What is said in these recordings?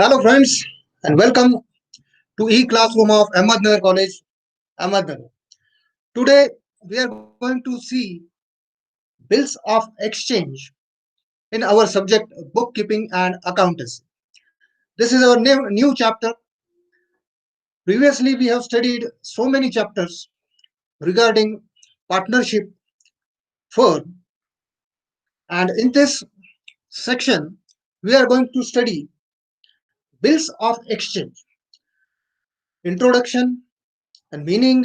Hello, friends, and welcome to e-classroom of Ahmednagar College, Ahmednagar. Today, we are going to see bills of exchange in our subject bookkeeping and accountancy. This is our new chapter. Previously, we have studied so many chapters regarding partnership firm, and in this section, we are going to study bills of exchange, introduction and meaning,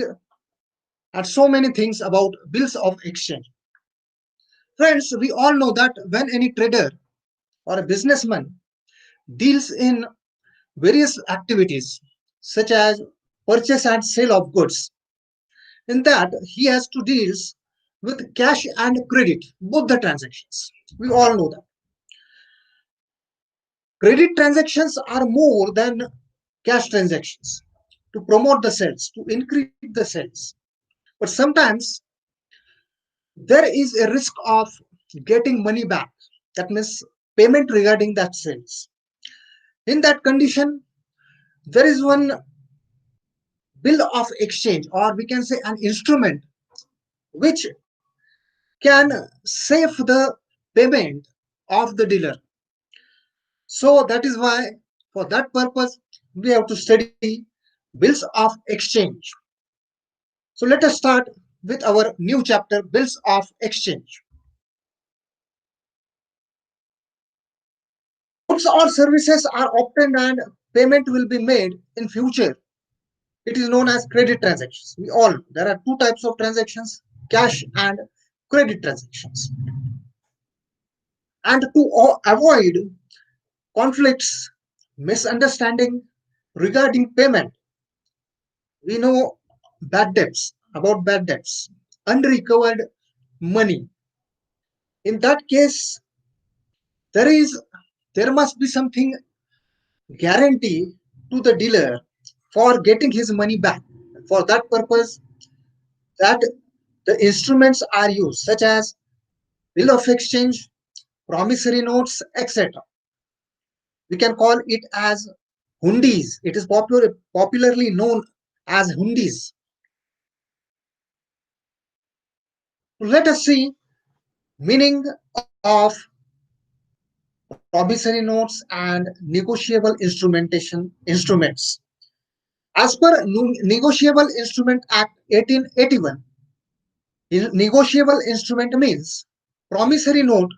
and so many things about bills of exchange. Friends, we all know that when any trader or a businessman deals in various activities such as purchase and sale of goods, in that he has to deal with cash and credit, both the transactions. We all know that. Credit transactions are more than cash transactions to promote the sales, to increase the sales. But sometimes there is a risk of getting money back. That means payment regarding that sales. In that condition, there is one bill of exchange, or we can say an instrument which can save the payment of the dealer. So that is why, for that purpose, we have to study bills of exchange. So let us start with our new chapter, bills of exchange. Goods or services are obtained and payment will be made in future. It is known as credit transactions. We all know there are two types of transactions, cash and credit transactions. And to avoid conflicts, misunderstanding regarding payment, we know bad debts, unrecovered money. In that case, there is there must be something guarantee to the dealer for getting his money back. For that purpose, that the instruments are used, such as bill of exchange, promissory notes, etc. We can call it as hundis. It is popularly known as hundis. Let us see meaning of promissory notes and negotiable instrumentation instruments. As per Negotiable Instrument Act 1881, negotiable instrument means promissory note,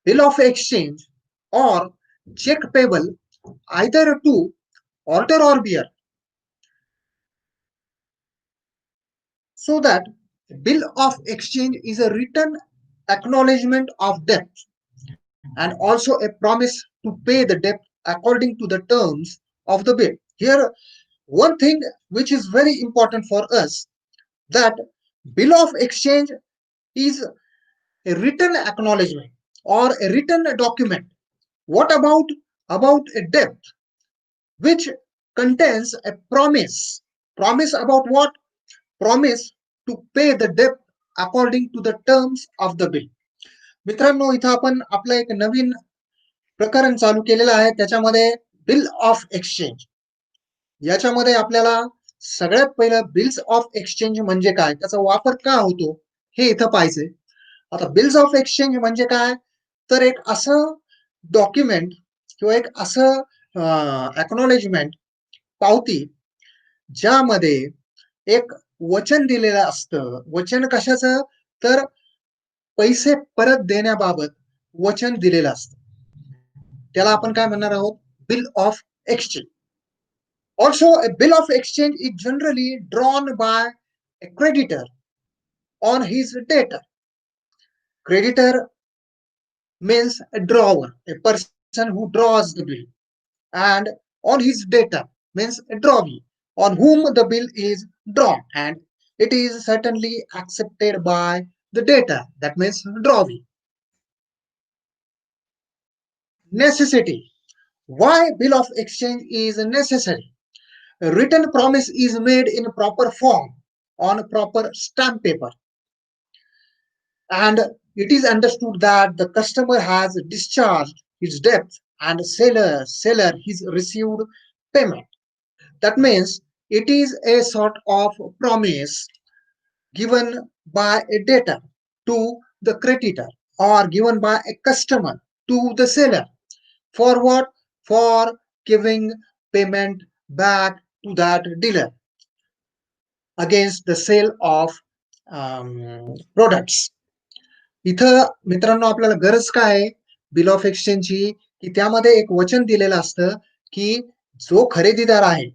bill of exchange, or check payable either to order or bearer, so that bill of exchange is a written acknowledgement of debt and also a promise to pay the debt according to the terms of the bill. Here, one thing which is very important for us, that bill of exchange is a written acknowledgement or a written document. What about a debt which contains a promise? Promise about what? Promise to pay the debt according to the terms of the bill. मित्रांनो, इथं आपण आपलं एक नवीन प्रकरण चालू केलेलं आहे, त्याच्यामध्ये बिल ऑफ एक्सचेंज. याच्यामध्ये आपल्याला सगळ्यात पहिलं बिल्स ऑफ एक्सचेंज म्हणजे काय, त्याचा वापर का होतो हे इथं पाहायचंय. आता बिल्स ऑफ एक्सचेंज म्हणजे काय, तर एक असं डॉक्युमेंट किंवा एक असं अॅक्नॉलेजमेंट, पावती, ज्यामध्ये एक वचन दिलेलं असतं. वचन कशाचं, तर पैसे परत देण्याबाबत वचन दिलेलं असतं. त्याला आपण काय म्हणणार आहोत, bill of exchange. Also, a bill of exchange is generally drawn by a creditor on his debtor. Creditor means a drawer, a person who draws the bill, and on his debtor means a drawee, on whom the bill is drawn, and it is certainly accepted by the debtor, that means drawee. Necessity. Why bill of exchange is necessary? A written promise is made in proper form on proper stamp paper, and it is understood that the customer has discharged his debt and seller he's received payment. That means it is a sort of promise given by a debtor to the creditor or given by a customer to the seller. For what? For giving payment back to that dealer against the sale of products. इथं मित्रांनो आपल्याला गरज काय आहे bill of एक्सचेंजची की त्यामध्ये एक वचन दिलेलं असतं की जो खरेदीदार आहे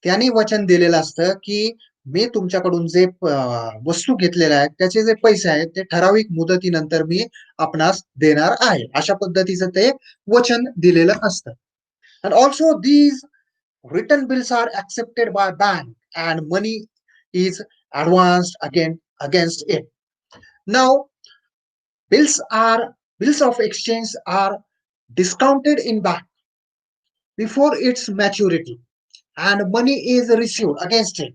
त्यांनी वचन दिलेलं असतं की मी तुमच्याकडून जे वस्तू घेतलेल्या आहेत त्याचे जे पैसे आहेत ते ठराविक मुदतीनंतर मी आपणास देणार आहे अशा पद्धतीचं ते वचन दिलेलं असतं. And also these written bills are accepted by bank and money is advanced against it. Now bills of exchange are discounted in bank before its maturity and money is received against it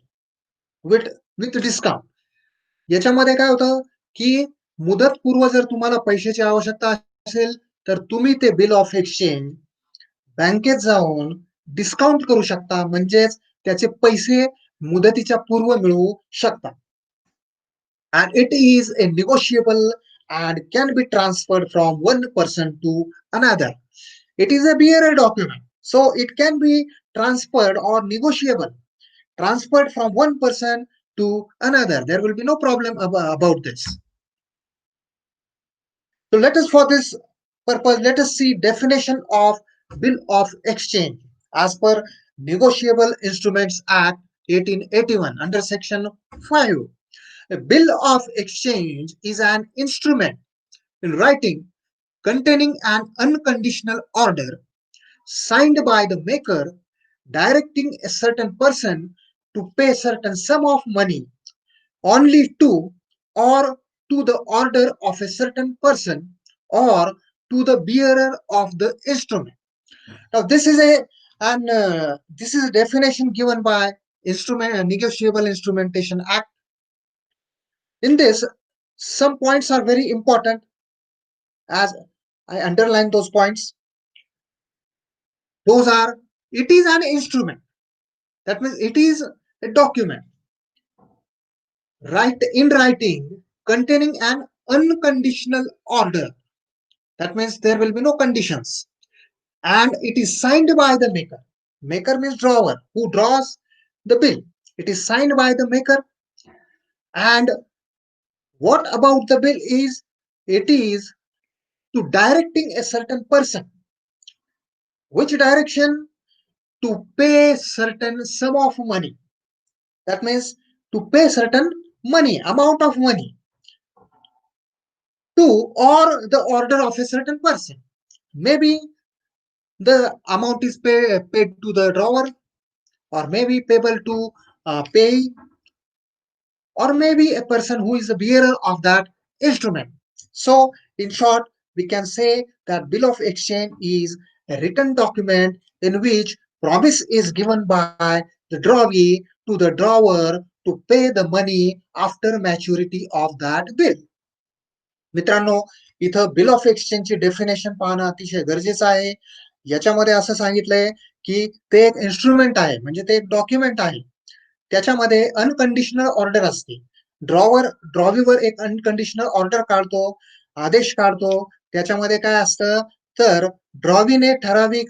with discount. याच्यामध्ये काय होतं की मुदतपूर्व जर तुम्हाला पैशाची आवश्यकता असेल तर तुम्ही ते बिल ऑफ एक्सचेंज बँकेत जाऊन डिस्काउंट करू शकता म्हणजेच त्याचे पैसे मुदतीच्या पूर्व मिळवू शकता. And it is a negotiable and can be transferred from one person to another. It is a bearer document, so it can be transferred or negotiable, transferred from one person to another. There will be no problem about this. So let us, for this purpose, let us see definition of bill of exchange as per Negotiable Instruments Act 1881 under section 5. A bill of exchange is an instrument in writing containing an unconditional order signed by the maker directing a certain person to pay a certain sum of money only to or to the order of a certain person or to the bearer of the instrument. Now this is a definition given by Negotiable Instrumentation Act. In this, some points are very important as I underline those points. Those are, it is an instrument. That means it is a document in writing containing an unconditional order. That means there will be no conditions. And it is signed by the maker. Maker means drawer, who draws the bill. It is signed by the maker. And what about the bill is, it is to directing a certain person. Which direction? To pay certain sum of money. That means to pay certain money, amount of money to or the order of a certain person. Maybe the amount is paid to the drawer, or maybe payable to pay, or maybe a person who is the bearer of that instrument. So, in short, we can say that bill of exchange is a written document in which promise is given by the drawee to the drawer to pay the money after maturity of that bill. मित्रांनो, इथं bill of एक्सचेंजची definition पाहणं अतिशय गरजेचं आहे. याच्यामध्ये असं सांगितलंय की ते एक इन्स्ट्रुमेंट आहे, म्हणजे ते एक डॉक्युमेंट आहे. त्याच्यामध्ये अनकंडिशनल ऑर्डर असते. ड्रॉवीवर एक अनकंडिशनल ऑर्डर काढतो, आदेश काढतो. त्याच्यामध्ये काय असतं तर ड्रॉवीने ठराविक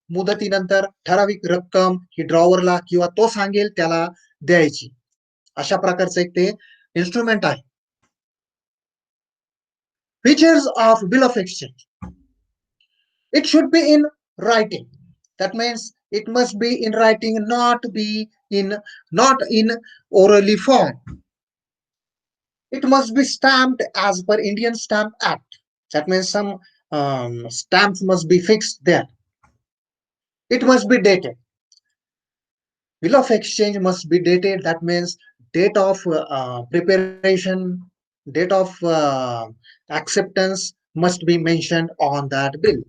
मुदतीनंतर ठराविक रक्कम ही ड्रॉवरला किंवा तो सांगेल त्याला द्यायची. अशा प्रकारचं एक ते इन्स्ट्रुमेंट आहे. Features of bill of exchange. It should be in writing. That means it must be in writing, not in orally form. It must be stamped as per Indian Stamp Act. That means some stamps must be fixed there. It must be dated. Bill of exchange must be dated. That means date of preparation, date of acceptance must be mentioned on that bill.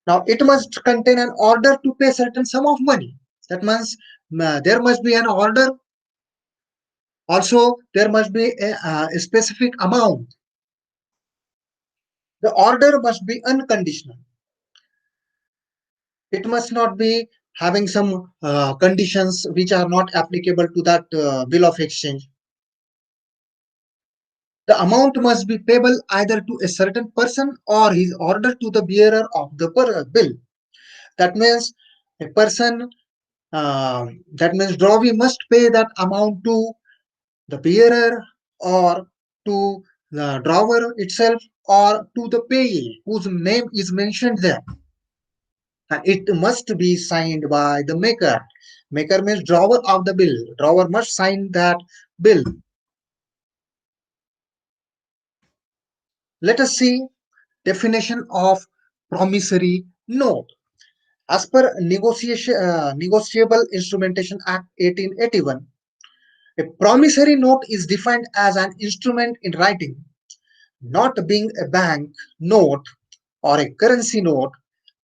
Now, it must contain an order to pay certain sum of money. That means there must be an order. Also, there must be a specific amount. The order must be unconditional. It must not be having some conditions which are not applicable to that bill of exchange. The amount must be payable either to a certain person or his order to the bearer of the bill. That means a person, that means drawee must pay that amount to the bearer or to the drawer itself or to the payee whose name is mentioned there. And it must be signed by the maker. Maker means drawer of the bill. Drawer must sign that bill. Let us see definition of promissory note. As per Negotiable Instrumentation Act 1881, a promissory note is defined as an instrument in writing, not being a bank note or a currency note,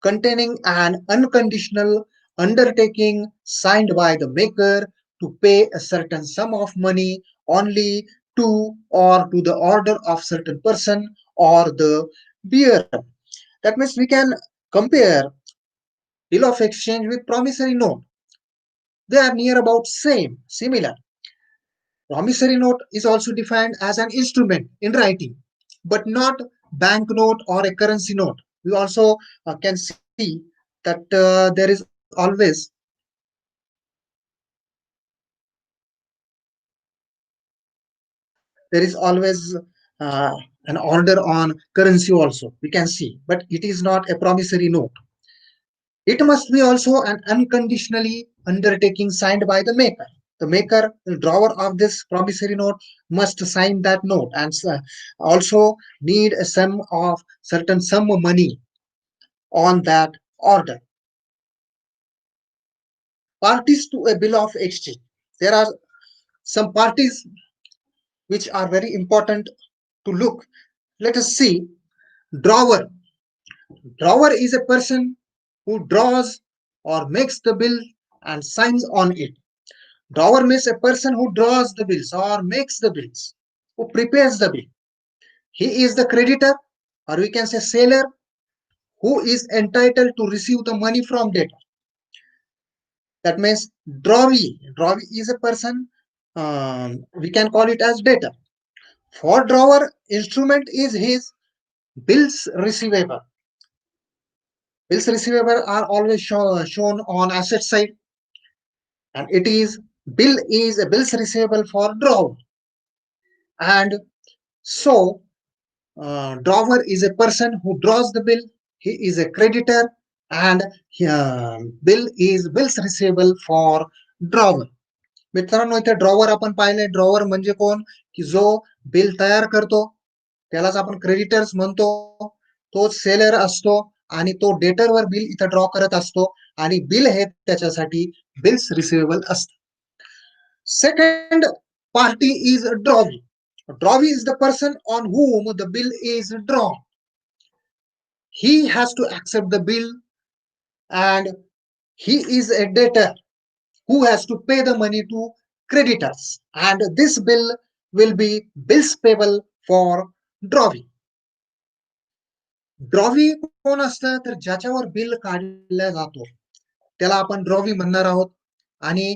containing an unconditional undertaking signed by the maker to pay a certain sum of money only to or to the order of certain person or the bearer. That means we can compare bill of exchange with promissory note. They are near about similar. Promissory note is also defined as an instrument in writing, but not banknote or a currency note. We also can see that there is always uh, an order on currency also. We can see, but it is not a promissory note. It must be also an unconditionally undertaking signed by the maker. The maker, the drawer of this promissory note, must sign that note and also need a sum of certain sum of money on that order. Parties to a bill of exchange. There are some parties which are very important to look. Let us see. Drawer. Drawer is a person who draws or makes the bill and signs on it. Drawer means a person who draws the bills or makes the bills, who prepares the bill. He is the creditor, or we can say seller, who is entitled to receive the money from debtor. That means drawee. Drawee is a person, we can call it as debtor. For drawer, instrument is his bills receivable. Bills receivable are always shown on asset side, and it is bill is a bills receivable for drawer. And so drawer is a person who draws the bill. He is a creditor, and bill is bills receivable for drawer. मित्रांनो इथे drawer आपण पाहिले. Drawer म्हणजे कोण की जो bill तयार करतो, त्यालाच आपण क्रेडिटर्स म्हणतो. तो सेलर असतो आणि तो डेटरवर बिल इथं ड्रॉ करत असतो आणि बिल हे त्याच्यासाठी बिल्स रिसिवेबल असतं. Second party is a drawee. Drawee is the person on whom the bill is drawn. He has to accept the bill, and he is a debtor who has to pay the money to creditors, and this bill will be bills payable for drawee. Drawee कोण असतं तर ज्याच्यावर bill काढला जातो त्याला आपण drawee म्हणणार आहोत. आणि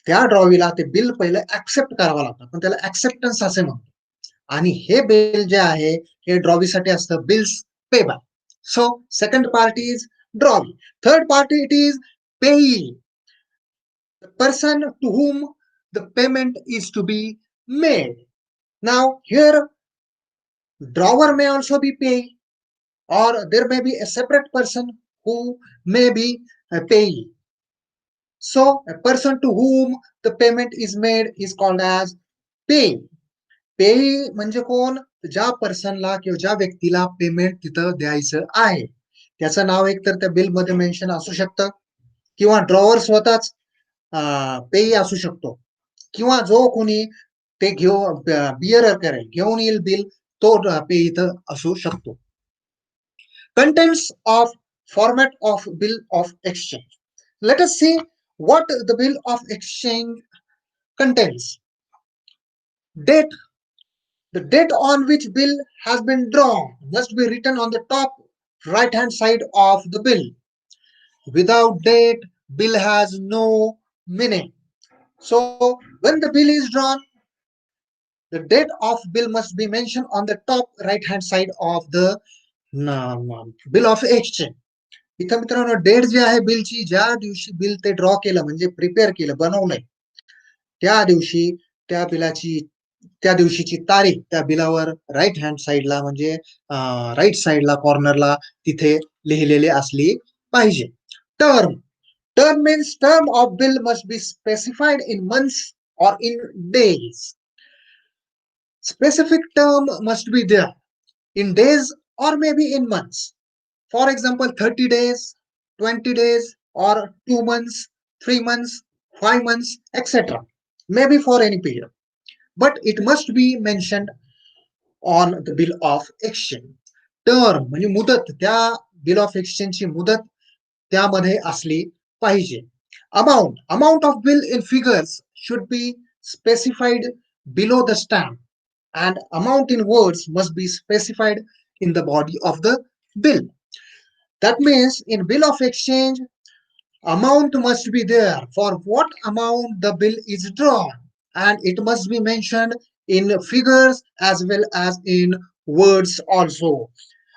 त्या ड्रॉवीला ते बिल पहिलं ऍक्सेप्ट करावं लागतं, पण त्याला ऍक्सेप्टन्स असे म्हणतो. आणि हे बिल जे आहे हे ड्रॉवीसाठी असतं bills payable. So second party is drawee. Third party it is पेई, the person to whom the payment is to be made. Now here drawer may also be payee, or there may be a separate person who may be a payee. So a person to whom the payment is made is called as payee. पेई म्हणजे कोण, ज्या पर्सनला किंवा ज्या व्यक्तीला payment तिथं द्यायचं आहे त्याचं नाव एक तर त्या बिल मध्ये मेन्शन असू शकतं, किंवा ड्रॉवर स्वतःच पेई असू शकतो, किंवा जो कोणी ते बिअर करेल घेऊन येईल बिल तो पेई इथं असू शकतो. Contents of format of bill of exchange. Let us see what the bill of exchange contains. Date. The date on which bill has been drawn must be written on the top right hand side of the bill. Without date, bill has no meaning. So when the bill is drawn, the date of bill must be mentioned on the top right hand side of the bill of exchange. इथं मित्रांनो date जी आहे बिलची, ज्या दिवशी bill ते draw केलं म्हणजे prepare केलं बनवलंय त्या दिवशी त्या बिलाची त्या दिवशीची तारीख त्या बिलावर राईट हँड साईडला म्हणजे राईट साईडला कॉर्नरला तिथे लिहिलेली असली पाहिजे. Term term means term of bill must be specified in months or in days. Specific term must be there in days or maybe in months. For example, 30 days, 20 days, or 2 months, 3 months, 5 months, etc. Maybe for any period. But it must be mentioned on the bill of exchange. Term म्हणजे मुदत, त्या bill of एक्सचेंजची मुदत त्यामध्ये असली पाहिजे. Amount of bill in figures should be specified below the stamp, and amount in words must be specified in the body of the bill. That means in bill of exchange, amount must be there for what amount the bill is drawn, and it must be mentioned in figures as well as in words also.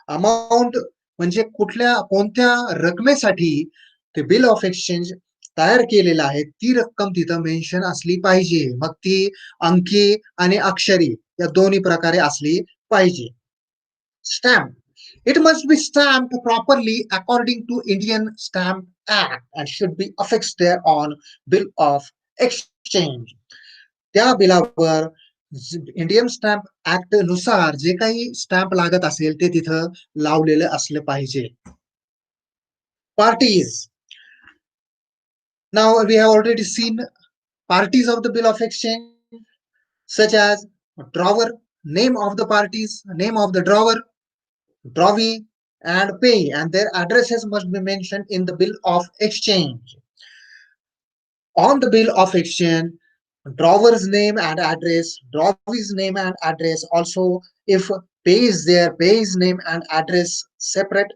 Amount म्हणजे कोणत्या रकमेसाठी ते bill of exchange तयार केलेलं आहे ती रक्कम तिथं मेन्शन असली पाहिजे. मग ती अंकी आणि अक्षरी या दोन्ही प्रकारे असली पाहिजे. Stamp. It must be stamped properly according to Indian Stamp Act and should be affixed there on bill of exchange. त्या बिलावर इंडियन स्टॅम्प ऍक्ट नुसार जे काही स्टॅम्प लागत असेल ते तिथं लावलेलं असलं पाहिजे. Parties. Now we have already seen parties of the bill of exchange, such as drawer, name of the parties, name of the drawer, drawee, and pay, and their addresses must be mentioned in the bill of exchange. On the bill of exchange, drawer's name and address, drawee's name and address. Also, if pay is there, pay's name and address separate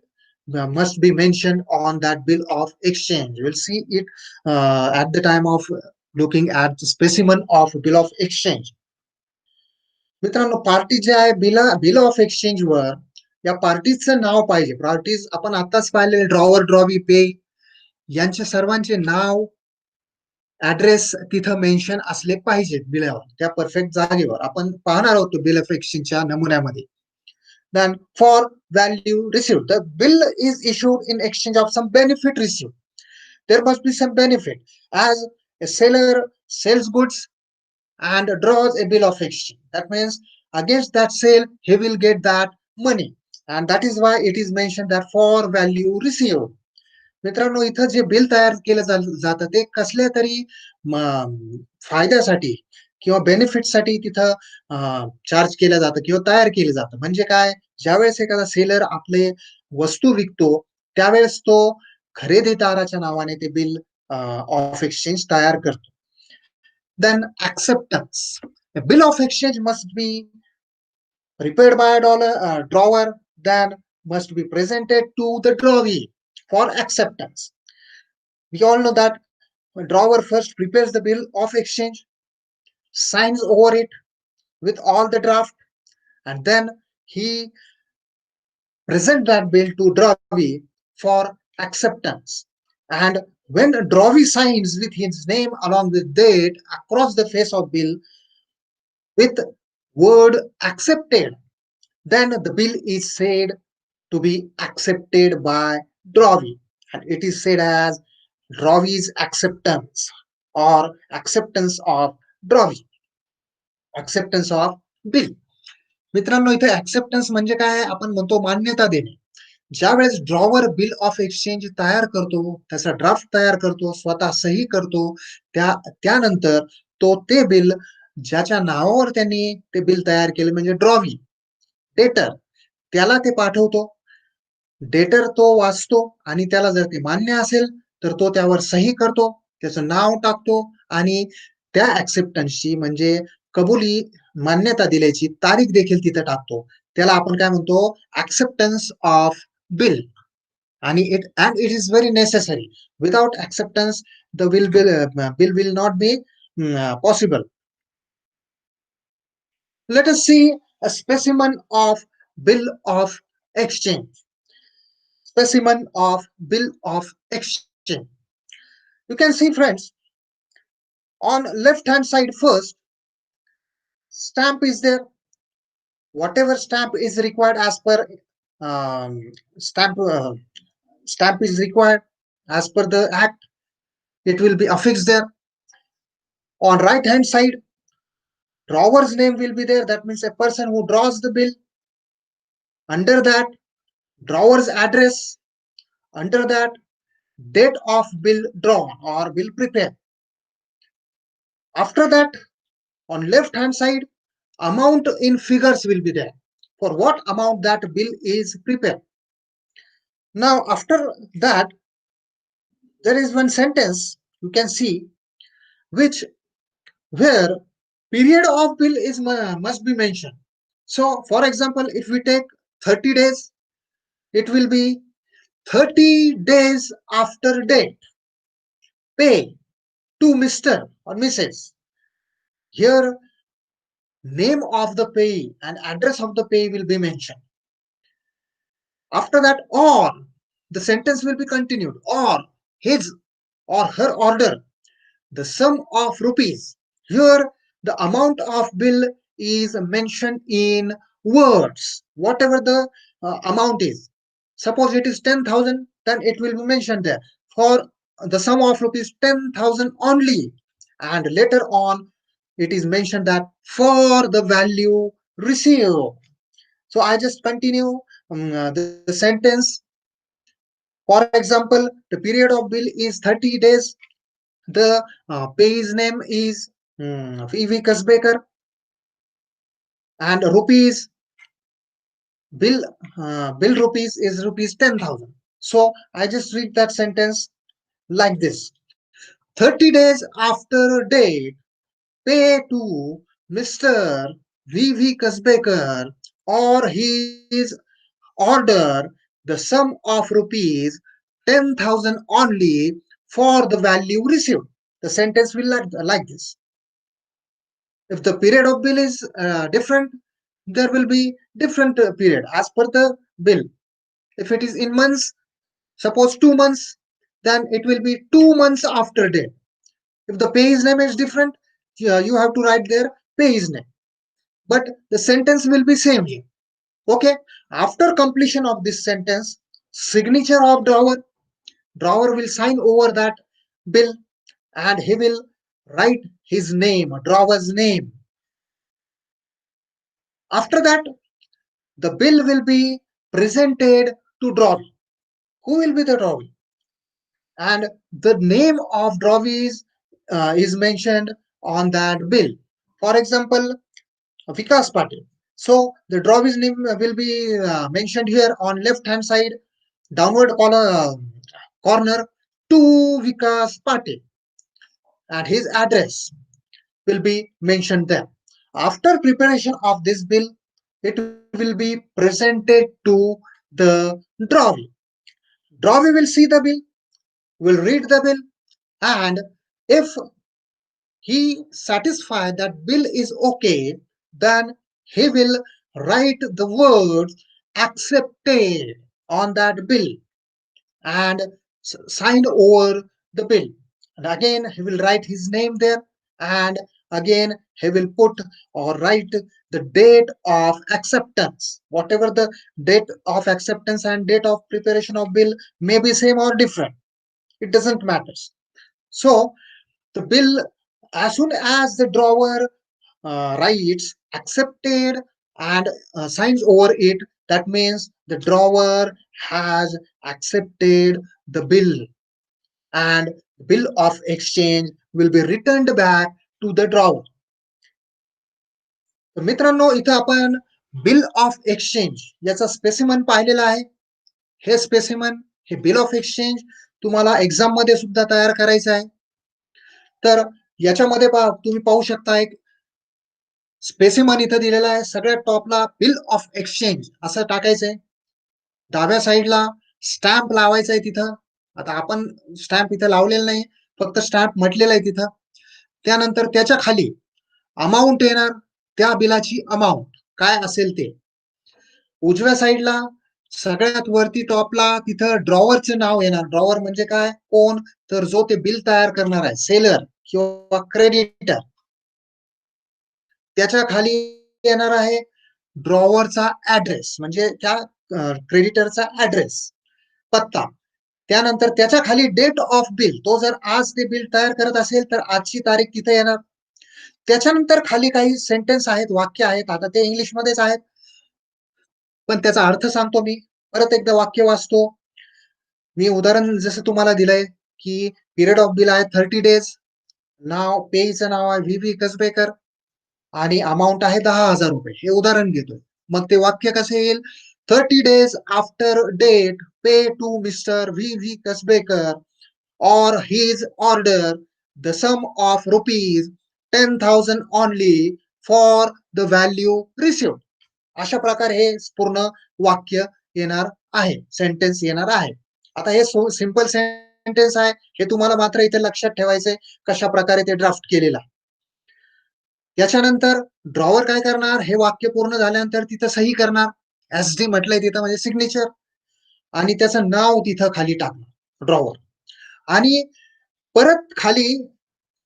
must be mentioned on that bill of exchange. We'll see it at the time of looking at the specimen of bill of exchange. मित्रांनो, party जे आहे bill of exchange वर या पार्टीचं नाव पाहिजे. Parties आपण आताच पाहिले, drawer, drawee, पे यांच्या सर्वांचे नाव, ऍड्रेस तिथं मेन्शन असले पाहिजेत बिलावर, त्या परफेक्ट जागेवर. आपण पाहणार आहोत बिल ऑफ एक्सचेंजच्या नमुन्यामध्ये. Then for value received, the bill is issued in exchange of some benefit received. There must be some benefit, as a seller sells goods and draws a bill of exchange. That means against that sale, he will get that money. And that is why it is mentioned that for value received. मित्रांनो, इथं जे bill तयार केलं जातं ते कसल्या तरी फायद्यासाठी किंवा बेनिफिटसाठी तिथं चार्ज केलं जातं किंवा तयार केलं जातं. म्हणजे काय, ज्यावेळेस एखादा सेलर आपले वस्तू विकतो त्यावेळेस तो खरेदीदाराच्या नावाने ते बिल ऑफ एक्सचेंज तयार करतो. Then acceptance. A bill of exchange must be prepared by a drawer, then must be presented to the drawee for acceptance. We all know that a drawer first prepares the bill of exchange, signs over it with all the draft, and then he presents that bill to drawee for acceptance. And when the drawee signs with his name along with date across the face of bill with word accepted, then the bill is said to be accepted by drawee, and it is said as drawee's acceptance or acceptance of drawee, acceptance of bill. मित्रांनो, इथे acceptance म्हणजे काय, आपण म्हणतो मान्यता देणे. ज्या वेळेस ड्रॉवर बिल ऑफ एक्सचेंज तयार करतो, त्याचा ड्राफ्ट तयार करतो, स्वतः सही करतो, त्यानंतर तो ते बिल ज्याच्या नावावर त्यांनी ते बिल तयार केलं म्हणजे ड्रॉवी, डेटर, त्याला ते पाठवतो. डेटर तो वाचतो आणि त्याला जर ते मान्य असेल तर तो त्यावर सही करतो, त्याचं नाव टाकतो आणि त्या ऍक्सेप्टन्सची म्हणजे कबुली मान्यता दिल्याची तारीख देखील तिथे टाकतो. त्याला आपण काय म्हणतो, acceptance of bill. and it is very necessary. Without acceptance, the bill will not be possible. Let us see a specimen of bill of exchange. Specimen of bill of exchange. You can see, friends, on left hand side first, stamp is there. Whatever stamp is required as per um, stamp stamp is required as per the act, it will be affixed there. On right hand side, drawer's name will be there. That means a person who draws the bill. Under that, drawer's address. Under that, date of bill drawn or bill prepared. After that, on left hand side, amount in figures will be there. For what amount that bill is prepared. Now, after that, there is one sentence you can see which where period of bill is must be mentioned. So, for example, if we take 30 days, it will be 30 days after date. Pay to Mr. or Mrs. Here, name of the payee and address of the payee will be mentioned. After that, or the sentence will be continued, or his or her order, the sum of rupees. Here, the amount of bill is mentioned in words, whatever the amount is. Suppose it is 10,000, then it will be mentioned there. For the sum of rupees 10,000 only. And later on, it is mentioned that for the value received. So I just continue the sentence. For example, the period of bill is 30 days. The payee's name is V.V. Kasbekar, and rupees bill rupees is rupees 10,000. So I just read that sentence like this: 30 days after date, pay to Mr. V.V. Kasbekar or his order the sum of rupees 10,000 only for the value received. The sentence will like this. If the period of bill is different, there will be different period as per the bill. If it is in months, suppose 2 months, then it will be 2 months after date. If the payee's name is different, you have to write their payee's name. But the sentence will be same here. Okay. After completion of this sentence, signature of drawer will sign over that bill, and he will write his name, drawer's name. After that, the bill will be presented to drawer. Who will be the drawer? And the name of drawer is mentioned on that bill. For example, Vikas Patil. So the drawing's name will be mentioned here on left hand side, downward corner to Vikas Patil, and his address will be mentioned there. After preparation of this bill, it will be presented to the drawee. Drawee will see the bill, will read the bill, and if he satisfied that bill is okay, then he will write the words accepted on that bill and sign over the bill. And again, he will write his name there, and again, he will put or write the date of acceptance. Whatever the date of acceptance and date of preparation of bill may be same or different. It doesn't matter. So the bill, as soon as the drawer writes accepted and signs over it, that means the drawer has accepted the bill, and bill of exchange will be returned back to the drawer. तर मित्रांनो, इथं आपण bill of exchange याचा specimen पाहिलेला आहे. हे specimen, हे bill of exchange तुम्हाला एक्झाम मध्ये सुद्धा तयार करायचं आहे. तर याच्यामध्ये तुम्ही पाहू शकता एक स्पेसिमन इथं दिलेला आहे. सगळ्यात टॉपला बिल ऑफ एक्सचेंज असं टाकायचंय. डाव्या साईडला स्टॅम्प लावायचा आहे तिथं. आता आपण स्टॅम्प इथं लावलेला नाही, फक्त स्टॅम्प म्हटलेला आहे तिथं. त्यानंतर त्याच्या खाली अमाऊंट येणार, त्या बिलाची अमाऊंट काय असेल ते. उजव्या साईडला सगळ्यात वरती टॉपला तिथं ड्रॉवरचं नाव येणार. ड्रॉवर म्हणजे काय, कोण, तर जो ते बिल तयार करणार आहे, सेलर किंवा क्रेडिटर. त्याच्या खाली येणार आहे ड्रॉवरचा ऍड्रेस, म्हणजे त्या क्रेडिटरचा ऍड्रेस, पत्ता. त्यानंतर त्याच्या खाली डेट ऑफ बिल, तो जर आज ते बिल तयार करत असेल तर आजची तारीख तिथे येणार. त्याच्यानंतर खाली काही सेंटेन्स आहेत, वाक्य आहेत, आता ते इंग्लिशमध्येच आहेत, पण त्याचा अर्थ सांगतो मी. परत एकदा वाक्य वाचतो मी. उदाहरण जसं तुम्हाला दिलंय की पिरियड ऑफ बिल आहे 30 days, नाव पेचं नाव आहे व्ही कसबेकर आणि अमाऊंट आहे 10,000 रुपये. हे उदाहरण घेतोय. मग ते वाक्य कसं येईल, 30 days after date pay to mister V Kasbekar or his order the sum of rupees 10,000 only for the value received. अशा प्रकारे हे पूर्ण वाक्य येणार आहे, सेंटेन्स येणार आहे. आता हे सिंपल सेंटेन्स आहे, हे तुम्हाला मात्र इथे लक्षात ठेवायचंय कशा प्रकारे ते ड्राफ्ट केलेलं आहे. त्याच्यानंतर ड्रॉवर काय करणार, हे वाक्य पूर्ण झाल्यानंतर तिथं सही करणार, एस डी म्हटलंय तिथं म्हणजे सिग्नेचर, आणि त्याचं नाव तिथं खाली टाकणार ड्रॉवर. आणि परत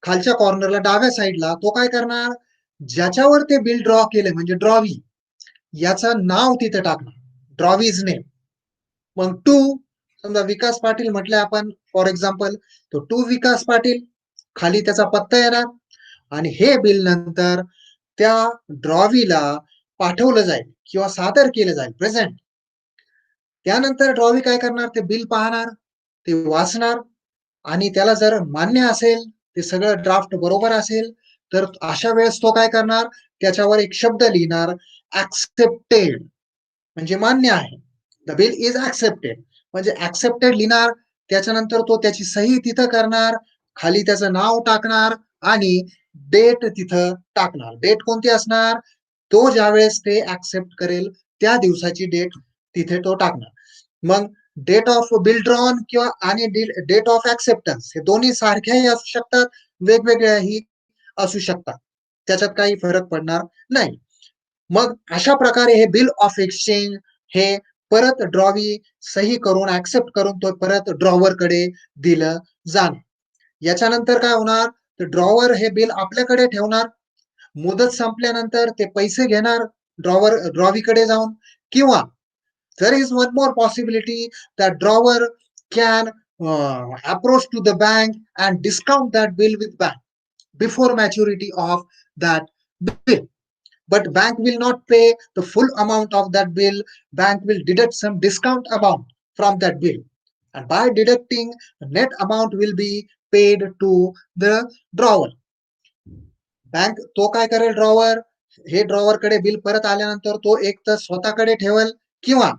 खालच्या कॉर्नरला डाव्या साईडला तो काय करणार, ज्याच्यावर ते बिल ड्रॉ केले म्हणजे ड्रॉवी, याचं नाव तिथे टाकणार, ड्रॉवीज नेम. मग टू, समजा विकास पाटील म्हटले आपण फॉर एक्झाम्पल, तो टू विकास पाटील, खाली त्याचा पत्ता येणार, आणि हे बिल नंतर त्या ड्रॉवीला पाठवलं जाईल किंवा सादर केलं जाईल प्रेझेंट. त्यानंतर ड्रॉवी काय करणार, ते बिल पाहणार, ते वाचणार, आणि त्याला जर मान्य असेल, ते सगळं ड्राफ्ट बरोबर असेल, तर अशा वेळेस तो काय करणार, त्याच्यावर एक शब्द लिहिणार, ऍक्सेप्टेड, म्हणजे मान्य आहे. द बिल इज ऍक्सेप्टेड म्हणजे ऍक्सेप्टेड लिहिणार. त्याच्यानंतर तो त्याची सही तिथं करणार, खाली त्याचं नाव टाकणार आणि डेट तिथं टाकणार. डेट कोणती असणार, तो ज्यावेळेस ते ऍक्सेप्ट करेल त्या दिवसाची डेट तिथे तो टाकणार. मग डेट ऑफ बिल ड्रॉन किंवा आणि डेट ऑफ ऍक्सेप्टन्स हे दोन्ही सारख्याही असू शकतात, वेगवेगळ्याही असू शकतात, त्याच्यात काही फरक पडणार नाही. मग अशा प्रकारे हे बिल ऑफ एक्सचेंज हे परत ड्रॉवी सही करून ऍक्सेप्ट करून तो परत ड्रॉवर कडे दिलं जाणार. याच्यानंतर काय होणार, तर ड्रॉवर हे बिल आपल्याकडे ठेवणार, मुदत संपल्यानंतर ते पैसे घेणार ड्रॉवीकडे जाऊन, किंवा there is one more possibility that drawer can approach to the bank and discount that bill with bank before maturity of that bill. But bank will not pay the full amount of that bill. Bank will deduct some discount amount from that bill, and by deducting the net amount will be paid to the drawer. Bank तो काय करेल, drawer हे drawer कडे bill परत आल्यानंतर तो एक तर स्वतःकडे ठेवेल किंवा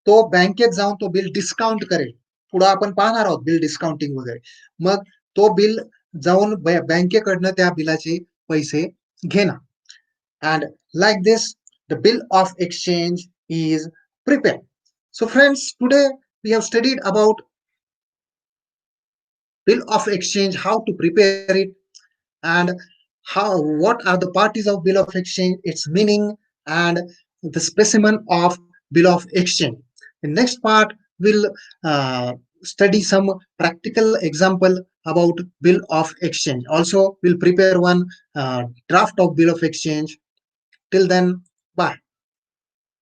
तो बँकेत जाऊन तो बिल डिस्काउंट करेल. पुढे आपण पाहणार आहोत बिल डिस्काउंटिंग वगैरे. मग तो बिल जाऊन बँकेकडनं त्या बिलाचे पैसे घेणार. And like this, the bill of exchange is prepared. So friends, today we have studied about bill of exchange, how to prepare it, and what are the parties of bill of exchange, its meaning, and the specimen of bill of exchange. The next part will study some practical example about bill of exchange. Also, we'll prepare one draft of bill of exchange. Till then, bye.